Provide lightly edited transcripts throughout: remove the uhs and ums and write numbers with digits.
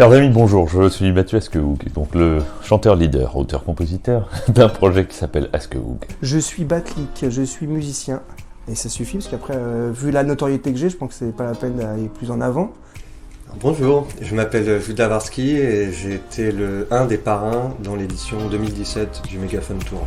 Chers amis, bonjour, je suis Mathieu Askehoug, donc le chanteur-leader, auteur-compositeur d'un projet qui s'appelle Askehoug. Je suis Batlik, je suis musicien, et ça suffit parce qu'après, vu la notoriété que j'ai, je pense que c'est pas la peine d'aller plus en avant. Bonjour, je m'appelle Jules Davarski et j'ai été un des parrains dans l'édition 2017 du Megaphone Tour.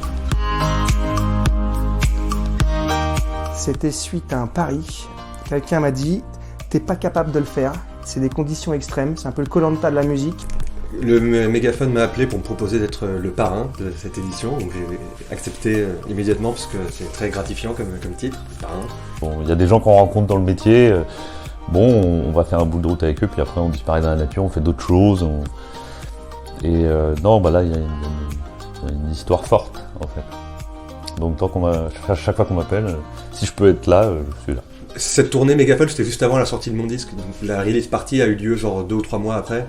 C'était suite à un pari. Quelqu'un m'a dit « T'es pas capable de le faire, c'est des conditions extrêmes, c'est un peu le Koh-Lanta de la musique. » Le Megaphone m'a appelé pour me proposer d'être le parrain de cette édition, donc j'ai accepté immédiatement parce que c'est très gratifiant comme titre, parrain. Bon, il y a des gens qu'on rencontre dans le métier, on va faire un bout de route avec eux, puis après on disparaît dans la nature, on fait d'autres choses. Non, là il y a une histoire forte en fait. Donc chaque fois qu'on m'appelle, si je peux être là, je suis là. Cette tournée Megaphone, c'était juste avant la sortie de mon disque, donc la release party a eu lieu genre 2 ou 3 mois après.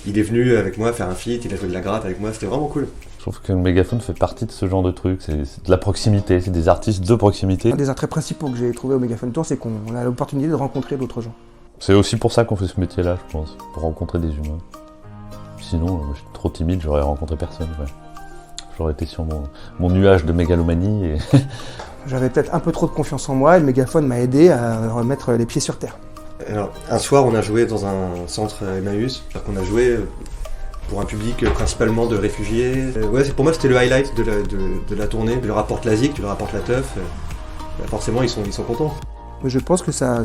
Il est venu avec moi faire un feat, il a joué de la gratte avec moi, c'était vraiment cool. Je trouve que le Megaphone fait partie de ce genre de truc, c'est de la proximité, c'est des artistes de proximité. Un des attraits principaux que j'ai trouvé au Megaphone Tour, c'est qu'on a l'opportunité de rencontrer d'autres gens. C'est aussi pour ça qu'on fait ce métier-là, je pense, pour rencontrer des humains. Sinon, je suis trop timide, j'aurais rencontré personne. Ouais. J'aurais été sur mon nuage de mégalomanie. Et J'avais peut-être un peu trop de confiance en moi et le Megaphone m'a aidé à remettre les pieds sur terre. Alors, un soir, on a joué dans un centre Emmaüs, on a joué pour un public principalement de réfugiés. Pour moi, c'était le highlight de la tournée. Tu leur apportes la zik, tu leur apportes la teuf. Forcément, ils sont contents. Mais je pense que ça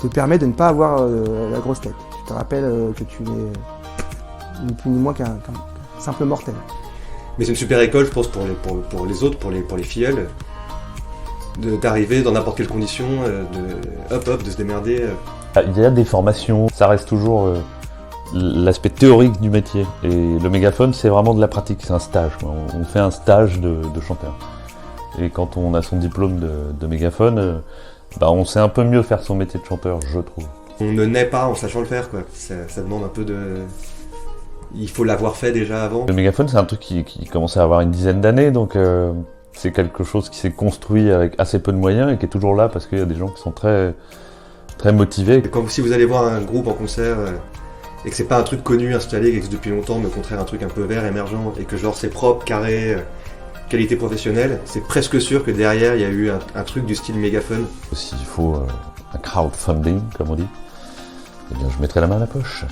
te permet de ne pas avoir la grosse tête. Tu te rappelles que tu es ni plus ni moins qu'un simple mortel. Mais c'est une super école, je pense, pour les autres, pour les filleuls, d'arriver dans n'importe quelle condition, de se démerder. Il y a des formations, ça reste toujours l'aspect théorique du métier. Et le Megaphone, c'est vraiment de la pratique, c'est un stage. On fait un stage de chanteur. Et quand on a son diplôme de Megaphone, on sait un peu mieux faire son métier de chanteur, je trouve. On ne naît pas en sachant le faire, quoi. Ça demande un peu de... Il faut l'avoir fait déjà avant. Le Megaphone, c'est un truc qui commence à avoir une dizaine d'années, donc c'est quelque chose qui s'est construit avec assez peu de moyens et qui est toujours là parce qu'il y a des gens qui sont très, très motivés. Si vous allez voir un groupe en concert et que c'est pas un truc connu, installé, qui existe depuis longtemps, mais au contraire un truc un peu vert, émergent, et que genre c'est propre, carré, qualité professionnelle, c'est presque sûr que derrière il y a eu un truc du style Megaphone. S'il faut un crowdfunding, comme on dit, eh bien je mettrai la main à la poche.